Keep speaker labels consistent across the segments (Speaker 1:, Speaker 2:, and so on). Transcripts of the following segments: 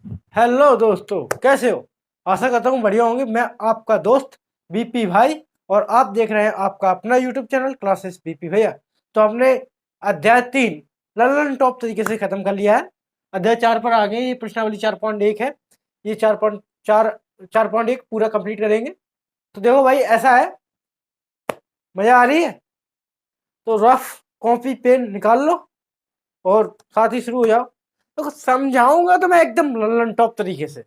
Speaker 1: Hello दोस्तों, कैसे हो? आशा करता हूँ बढ़िया होंगे। मैं आपका दोस्त बीपी भाई और आप देख रहे हैं आपका अपना यूट्यूब चैनल क्लासेस बीपी भैया। तो हमने अध्याय 3 ललन टॉप तरीके से खत्म कर लिया है। अध्याय 4 पर आ गए। ये प्रश्नावली 4.1 है। ये 4.1 पूरा कंप्लीट करेंगे। तो देखो भाई, ऐसा है, मजा आ रही है तो रफ कॉपी पेन निकाल लो और साथ ही शुरू हो जाओ। तो समझाऊंगा तो मैं एकदम लल्लन टॉप तरीके से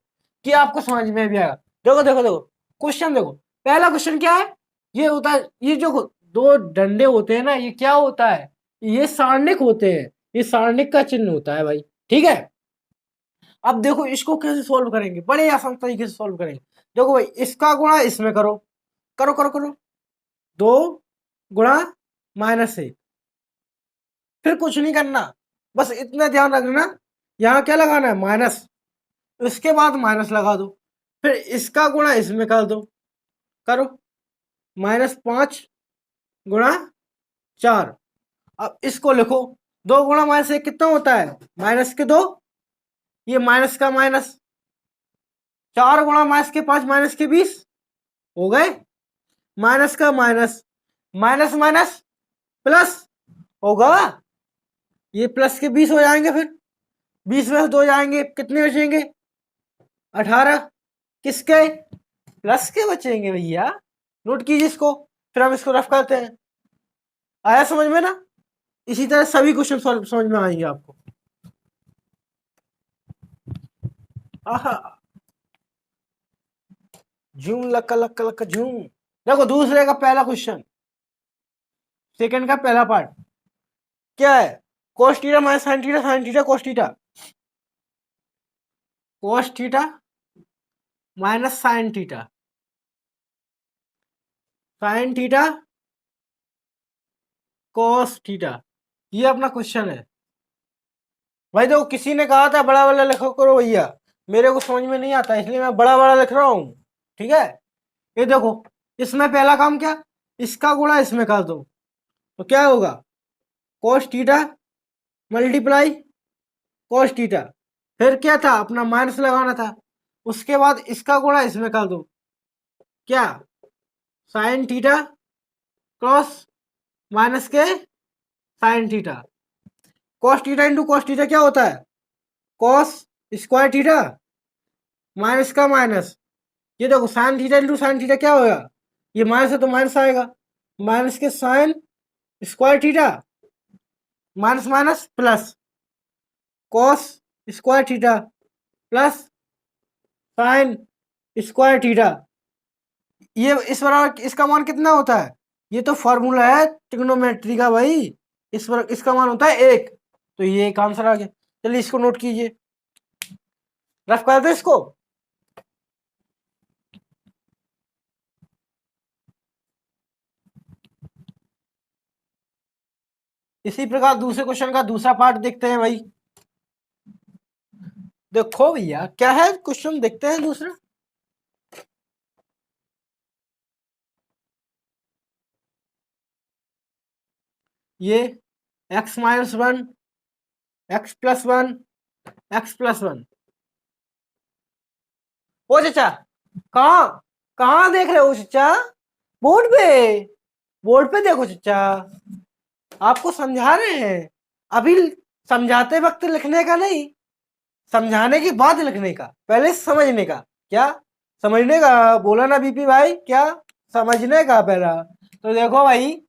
Speaker 1: कि आपको समझ में भी आएगा। देखो देखो देखो, क्वेश्चन देखो। पहला क्वेश्चन क्या है? ये होता है, ये जो दो डंडे होते हैं ना, ये क्या होता है? ये सारणिक होते हैं। ये सारणिक का चिन्ह होता है भाई। ठीक है। अब देखो इसको कैसे सोल्व करेंगे, बड़े आसान तरीके से सोल्व करेंगे। देखो भाई, इसका गुणा इसमें करो, करो करो करो। 2 गुणा -1। फिर कुछ नहीं करना, बस इतना ध्यान रखना, यहाँ क्या लगाना है? माइनस। इसके बाद माइनस लगा दो। फिर इसका गुणा इसमें कर दो, करो। -5 गुणा 4। अब इसको लिखो। 2 गुणा -1 कितना होता है? -2। ये माइनस का माइनस। 4 गुणा -5 -20 हो गए। माइनस का माइनस, माइनस माइनस प्लस होगा। ये प्लस के 20 हो जाएंगे। फिर 20 में से 2 जाएंगे, कितने बचेंगे? 18। किसके? प्लस के बचेंगे भैया। नोट कीजिए इसको। फिर हम इसको रफ करते हैं। आया समझ में ना? इसी तरह सभी क्वेश्चन समझ में आएंगे आपको। आहा, झूम लक्का लक्का लक्का झूम। देखो दूसरे का पहला क्वेश्चन, सेकंड का पहला पार्ट क्या है? Cos theta minus sine theta, sine theta cos theta, cos theta minus sine theta, sine theta cos theta. ये अपना क्वेश्चन है भाई। देखो किसी ने कहा था बड़ा वाला लिखा करो भैया, मेरे को समझ में नहीं आता इसलिए मैं बड़ा बड़ा लिख रहा हूँ। ठीक है। ये देखो, इसमें पहला काम क्या? इसका गुणा इसमें कर दो तो क्या होगा? Cos theta multiply cos theta. फिर क्या था? अपना माइनस लगाना था। उसके बाद इसका गुणा इसमें कर दो, क्या? साइन थीटा क्रॉस माइनस के sine theta. Cos theta into cos theta क्या होता है? कॉस स्क्वायर थीटा माइनस का माइनस। ये देखो sine theta into sine theta क्या होगा? ये माइनस है तो माइनस आएगा। माइनस के sine square theta, minus minus plus, cos square theta plus sine square theta. ये इस बराबर इसका मान कितना होता है? ये तो फॉर्मूला है ट्रिग्नोमेट्री का भाई। इसका मान होता है 1। तो ये एक आंसर आ गया। चलिए इसको नोट कीजिए, रफ कर दो इसको। इसी प्रकार दूसरे क्वेश्चन का दूसरा पार्ट देखते हैं भाई। देखो भैया क्या है, क्वेश्चन देखते हैं दूसरा। ये x-1, x+1, x+1। ओ चाचा, कहाँ कहाँ देख रहे हो चाचा? बोर्ड पे, बोर्ड पे देखो चाचा, आपको समझा रहे हैं अभी। समझाते वक्त लिखने का नहीं, समझाने के बाद लिखने का, पहले समझने का। क्या समझने का बोला ना बीपी भाई? क्या समझने का पहला? तो देखो भाई,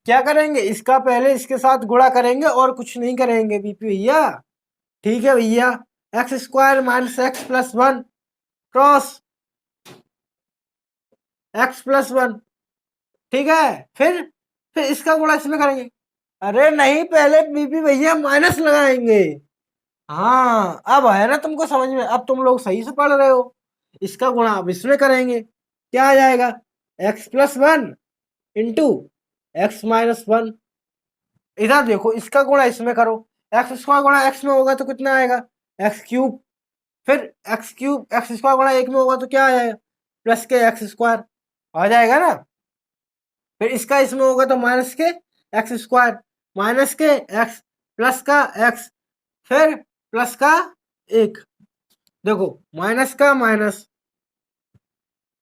Speaker 1: क्या करेंगे? इसका पहले इसके साथ गुणा करेंगे और कुछ नहीं करेंगे बीपी भैया। ठीक है भैया। x² minus x+1 cross x+1। ठीक है। फिर इसका गुणा इसमें करेंगे। अरे नहीं, पहले बीपी भैया माइनस लगाएंगे। हाँ, अब है ना तुमको समझ में? अब तुम लोग सही से पढ़ रहे हो। इसका गुणा अब इसमें करेंगे, क्या आ जाएगा? x+1 into x-1। इधर देखो, इसका गुणा इसमें करो। x² गुणा x में होगा तो कितना आएगा? x³। फिर x³ गुणा 1 में होगा तो क्या आ जाएगा? प्लस के x² आ जाएगा ना। फिर इसका इसमें होगा तो माइनस के x², माइनस के x प्लस का x, फिर प्लस का 1। देखो माइनस का minus,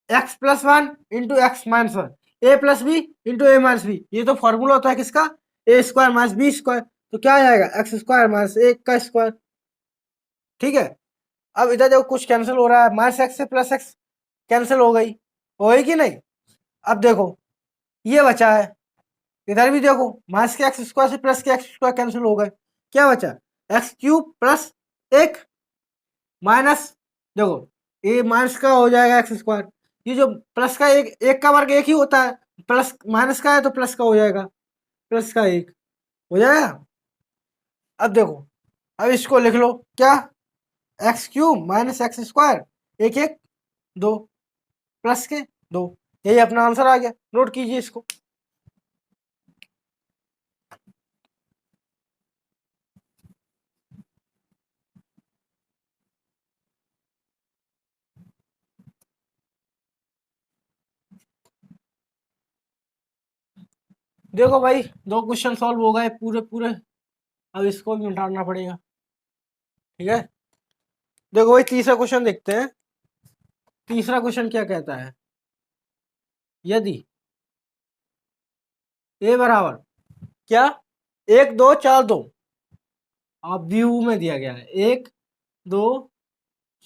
Speaker 1: x plus one into x minus one, a plus b into a minus b, ये तो फॉर्मूला होता है किसका, a square minus b square. तो क्या आएगा, एक्स स्क्वायर माइनस एक का स्क्वायर। ठीक है, अब इधर देखो कुछ कैंसिल हो रहा है, माइनस एक्स से प्लस एक्स कैंसिल हो गई कि नहीं। अब देखो ये बचा है, इधर भी देखो माइनस के एक्स स्क्वायर से प्लस के एक्स स्क्वायर कैंसिल हो गए, क्या बचा, एक्स क्यूब प्लस एक माइनस, देखो ये माइनस का हो जाएगा एक्स स्क्वायर, ये जो प्लस का एक का वर्ग एक ही होता है, प्लस माइनस का है तो प्लस का हो जाएगा, प्लस का एक हो जाएगा। अब देखो, अब इसको लिख लो क्या, x cube minus x square, एक एक दो, प्लस के दो, यही अपना आंसर आ गया, नोट कीजिए इसको। देखो भाई दो क्वेश्चन सॉल्व हो गए पूरे पूरे, अब इसको भी मिटाना पड़ेगा। ठीक है, देखो भाई तीसरा क्वेश्चन देखते हैं। तीसरा क्वेश्चन क्या कहता है, यदि ए बराबर क्या, एक दो चार दो, आप व्यू में दिया गया है, एक दो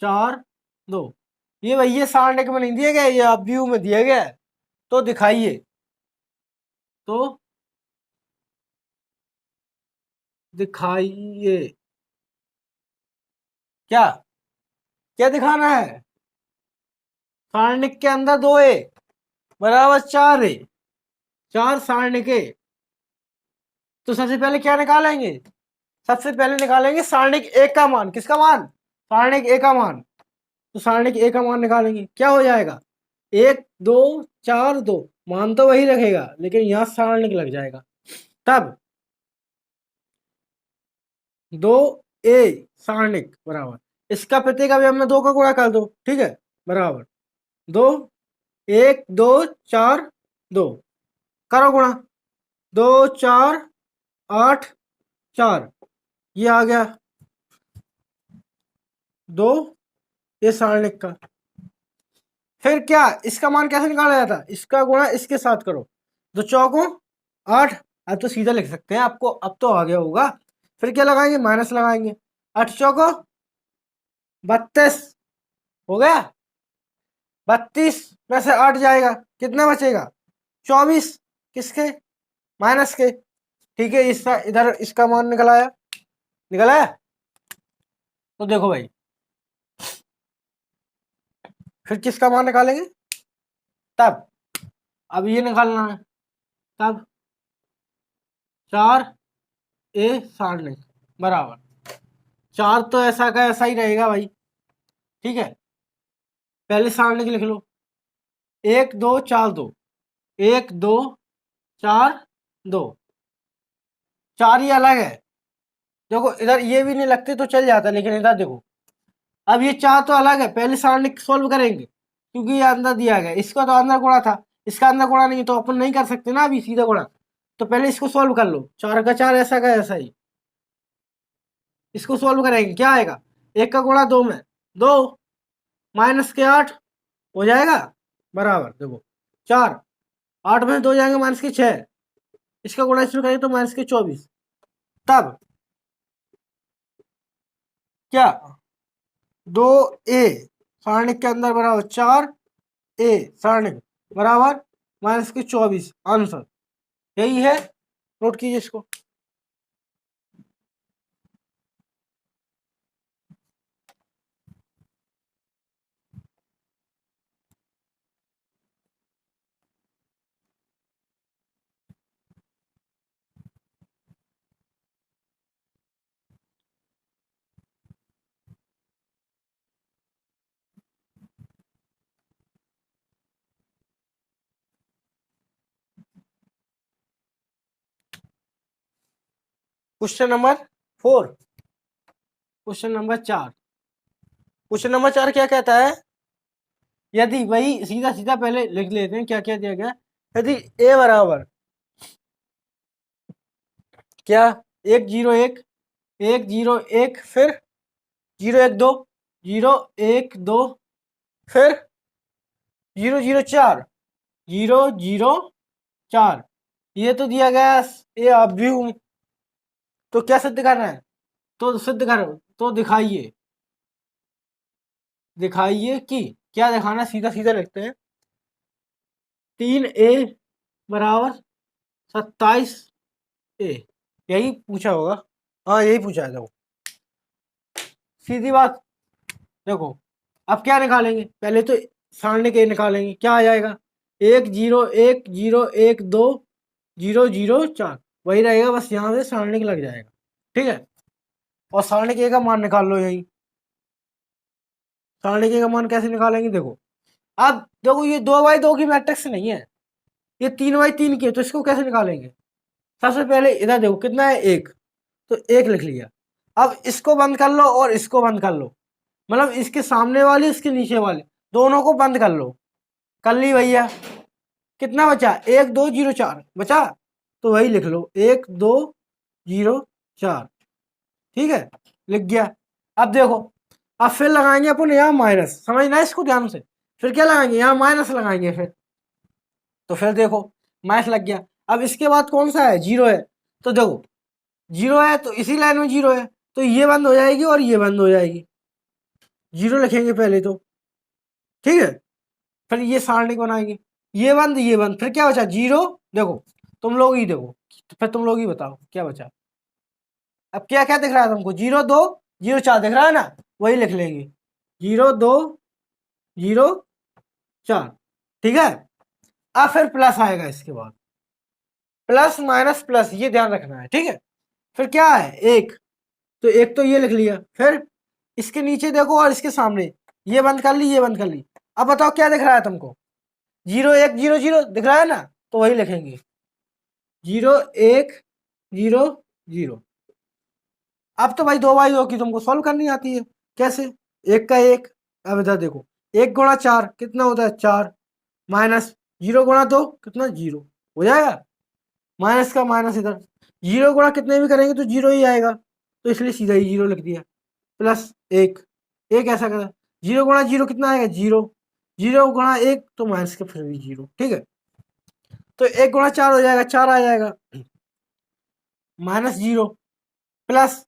Speaker 1: चार दो, ये भाई ये सारणी में नहीं दिया गया, ये आप व्यू में दिया गया है, तो दिखाइए, तो दिखाइए क्या, क्या दिखाना है, सारणिक के अंदर दो ए बराबर चार ए, चार सारणिक ए, तो सबसे पहले क्या निकालेंगे, सबसे पहले निकालेंगे सारणिक एक का मान, किसका मान, सारणिक एक का मान, तो सारणिक एक का मान निकालेंगे, क्या हो जाएगा, एक दो चार दो, मान तो वही रखेगा लेकिन यहां सारणिक लग जाएगा, तब दो ए सारणिक बराबर, इसका प्रत्येक अभी हमने दो का गुणा कर दो, ठीक है, बराबर दो, एक दो चार दो, करो गुणा, दो चार आठ चार, ये आ गया दो, ये सारणिक का। फिर क्या, इसका मान कैसे निकाला जाता है, इसका गुणा इसके साथ करो, दो चौको आठ, अब तो सीधा लिख सकते हैं आपको, अब तो आ गया होगा। फिर क्या लगाएंगे, माइनस लगाएंगे, आठ चौको 32, हो गया, 32 में से 8 जाएगा, कितना बचेगा, 24, किसके, माइनस के। ठीक है, इसका इधर इसका मान निकल आया, निकल आया। तो देखो भाई फिर किसका मान निकालेंगे, तब अब ये निकालना है, तब चार ए सारणिक बराबर, चार तो ऐसा का ऐसा ही रहेगा भाई, ठीक है, पहले सारणिक लिख लो, एक दो चार दो, एक दो चार दो, चार ही अलग है, देखो इधर ये भी नहीं लगते तो चल जाता, लेकिन इधर देखो अब ये चार तो अलग है, पहले सारणिक सोल्व करेंगे क्योंकि ये अंदर दिया गया, इसका तो अंदर गुणा था, इसका अंदर गुणा नहीं तो अपन नहीं कर सकते ना अभी सीधा गुणा, तो पहले इसको सोल्व कर लो, चार का चार ऐसा का ऐसा ही, इसको सोल्व करेंगे क्या आएगा, एक का गुणा दो में दो, माइनस के आठ, हो जाएगा बराबर, देखो चार, आठ में दो जाएंगे माइनस के छह, इसका गुणा इसमें करेंगे तो माइनस के 24, तब क्या, दो ए सारणिक के अंदर बराबर चार ए सारणिक बराबर माइनस के 24, आंसर यही है, नोट कीजिए इसको। Question number 4, question number 4, question number 4 क्या कहता है, यदि वही सीधा सीधा पहले लिख लेते हैं क्या क्या दिया गया, यदि ए बराबर क्या, एक जीरो एक, एक जीरो एक, फिर जीरो एक दो, जीरो एक दो, फिर जीरो जीरो चार, जीरो जीरो चार, ये तो दिया गया ये आप भी हूं, तो क्या सिद्ध करना है? तो सिद्ध करो, तो दिखाइए, दिखाइए कि क्या दिखाना, सीधा सीधा लिखते हैं। 3a बराबर 27a, यही पूछा होगा। हाँ यही पूछा है, देखो सीधी बात। देखो अब क्या निकालेंगे, पहले तो सारणी के निकालेंगे, क्या आ जाएगा? 1 0 1 0 1 2 0 0 4, वही रहेगा, बस यहाँ से सारणी के लग जाएगा। ठीक है, और सारणी के का मान निकाल लो यही। सारणी के का मान कैसे निकालेंगे, देखो अब देखो ये 2 बाई 2 की मैट्रिक्स नहीं है, ये 3 बाई 3 की है, तो इसको कैसे निकालेंगे? सबसे पहले इधर देखो कितना है, एक, तो एक लिख लिया। अब इसको बंद कर लो और इसको बंद कर लो, मतलब इसके सामने वाले इसके नीचे वाले दोनों को बंद कर लो। कर ली भैया, कितना बचा? 1 2 0 4 बचा, तो वही लिख लो 1 2 0 4। ठीक है, लिख गया। अब देखो, अब फिर लगाएंगे अपन यहाँ माइनस, समझना इसको ध्यान से। फिर क्या लगाएंगे, यहाँ माइनस लगाएंगे फिर, तो फिर देखो माइनस लग गया। अब इसके बाद कौन सा है, जीरो है, तो देखो जीरो है तो इसी लाइन में जीरो है, तो ये बंद हो जाएगी और ये बंद हो जाएगी, जीरो लिखेंगे पहले तो। ठीक है, फिर ये सारणी बनाएंगे, ये बंद, फिर क्या बचा? जीरो। देखो तुम लोग ही देखो, तो फिर तुम लोग ही बताओ क्या बचा। अब क्या क्या दिख रहा है तुमको? 0 2 0 4 दिख रहा है ना, वही लिख लेंगे, 0 2 0 4। ठीक है, अब फिर प्लस आएगा इसके बाद, प्लस माइनस प्लस, ये ध्यान रखना है। ठीक है, फिर क्या है, एक, तो एक तो ये लिख लिया, फिर इसके नीचे देखो और इसके सामने, ये बंद कर ली, ये बंद कर ली। अब बताओ क्या दिख रहा है तुमको? 0 1 0 0 दिख रहा है ना, तो वही लिखेंगे 0 1 0 0। अब तो भाई 2 बाई 2 की तुमको सॉल्व करनी आती है, कैसे? एक का एक, अब इधर देखो, 1 गुणा 4 कितना होता है? 4, माइनस 0 गुणा 2 कितना? 0, हो जाएगा। माइनस का माइनस इधर, 0 गुणा कितने भी करेंगे तो 0 ही आएगा, तो इसलिए सीधा ही 0 लिख दिया। प्लस एक, एक ऐसा करा, 0 गुणा 0 कितना आएगा? 0, 0 गुणा 1 तो माइनस का फिर भी 0। ठीक है, तो 1 गुणा 4 हो जाएगा, 4 आ जाएगा, माइनस 0, प्लस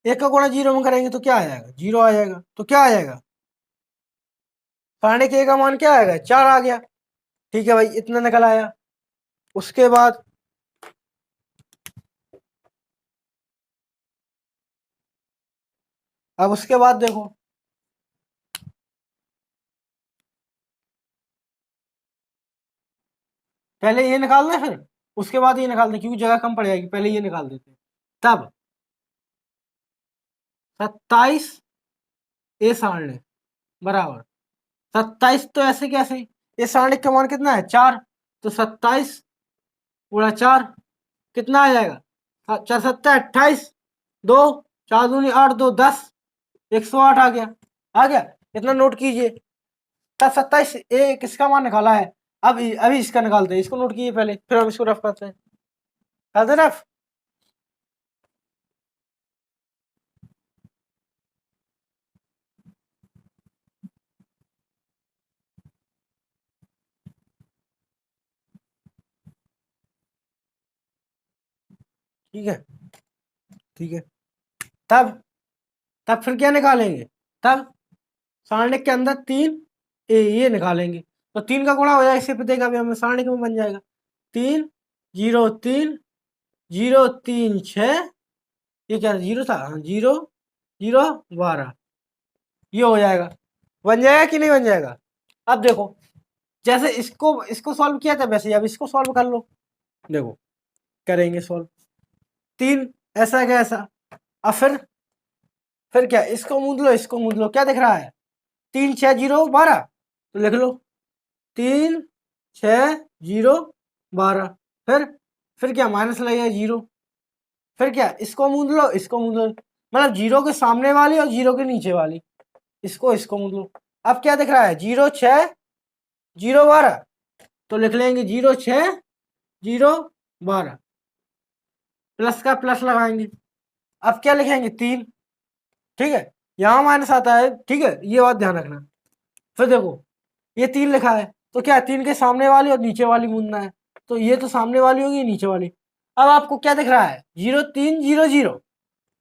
Speaker 1: 1 का गुणा 0 में करेंगे तो क्या आ जाएगा? 0 आ जाएगा, तो क्या आ जाएगा? सारणी के का मान क्या आएगा? 4 आ गया। ठीक है भाई, इतना निकल आया। उसके बाद अब उसके बाद देखो, पहले ये निकाल दें, फिर उसके बाद ये निकाल दें, क्योंकि जगह कम पड़ जाएगी, पहले ये निकाल देते हैं। तब 27 ए सारणी बराबर 27, तो ऐसे कैसे? ये सारणी का मान कितना है? 4, तो 27 गुणा 4 कितना आ जाएगा? 4 7 28, 2 4 दूनी 8, 2 10, 108 आ गया। आ गया, इतना नोट कीजिए। तब 27 ए किसका मान निकाला है? अब अभी इसका निकालते हैं, इसको नोट कीजिए पहले, फिर हम इसको रफ करते हैं। करते रफ। ठीक है, ठीक है, तब तब फिर क्या निकालेंगे? तब सारणी के अंदर 3 ये निकालेंगे, तो 3 का गुणा हो जाएगा, इससे पता है हमें सारणी में बन जाएगा 3 0 3 0 3 6, ये क्या 0 था? हाँ, 0 0 12, ये हो जाएगा। बन जाएगा कि नहीं बन जाएगा? अब देखो, जैसे इसको इसको सॉल्व किया था वैसे अब इसको सॉल्व कर लो। देखो करेंगे सॉल्व, 3 ऐसा क्या ऐसा, अब फिर क्या, इसको मूंद लो, इसको मूंद लो, क्या दिख रहा है? 3 6 0 12, तो लिख लो 3 6 0 12, फिर क्या माइनस लगेगा 0, फिर क्या, इसको मूंद लो, इसको मूंद लो, मतलब 0 के सामने वाली और 0 के नीचे वाली, इसको मूंद लो। अब क्या दिख रहा है? 0 6 0 12, तो लिख लेंगे 0 6 0 12, प्लस का प्लस लगाएंगे। अब क्या लिखेंगे? 3। ठीक है, यहाँ माइनस आता है, ठीक है, ये बात ध्यान रखना। फिर देखो ये 3 लिखा है, तो क्या 3 के सामने वाली और नीचे वाली मूंदना है, तो ये तो सामने वाली होगी, नीचे वाली। अब आपको क्या दिख रहा है, 0 3 0 0,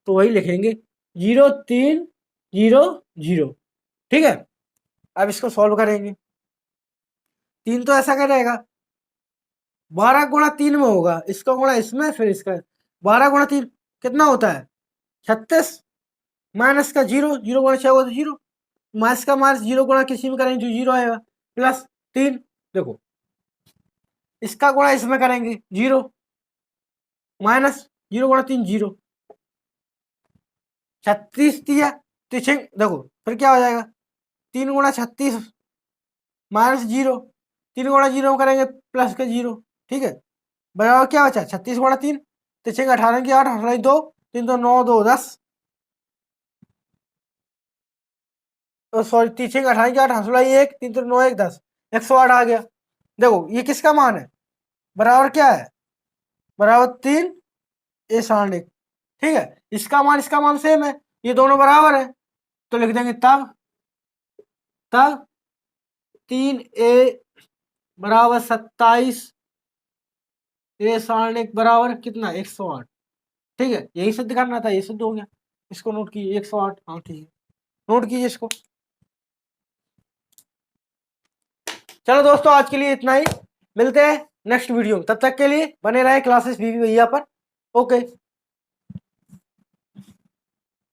Speaker 1: तो वही लिखेंगे 0 3 0 0, ठीक है। अब इसको सॉल्व करेंगे। 3 तो ऐसा करेगा, 12 गुणा 3 में होगा, इसका गुणा इसमें, फिर इसका 12 गुणा 3 कितना होता है 36, माइनस का 0, 0 गुणा 6 होगा तो 0, माइनस का माइनस 0 गुणा किसी में करेंगे तो 0 आएगा, प्लस 3, देखो इसका गुणा इसमें करेंगे 0, माइनस 0 गुणा 3 0, 36 दिया तो देखो फिर क्या हो जाएगा, 3 गुणा 36 माइनस 0, 3 गुणा 0 करेंगे प्लस के 0, ठीक है, बराबर क्या बचा 36 गुणा 3, तो 6 18 की 8, 18 2, 3 तो 9 2 10, सॉरी 3 6 18 की 8, 1 3 तो 9 1 10, 108 आ गया। देखो ये किसका मान है, बराबर क्या है, बराबर 3 ए सारण 1, ठीक है, इसका मान सेम है, ये दोनों बराबर है, तो लिख देंगे तब तब 3 ए बराबर 27, ए सारण 1 बराबर कितना 108, ठीक है, यही सिद्ध करना था, ये सिद्ध हो गया। इसको नोट कीजिए 108, हाँ ठीक है, नोट कीजिए इसको। चलो दोस्तों आज के लिए इतना ही, मिलते हैं नेक्स्ट वीडियो में, तब तक के लिए बने रहे क्लासेस बीवी भैया पर। ओके।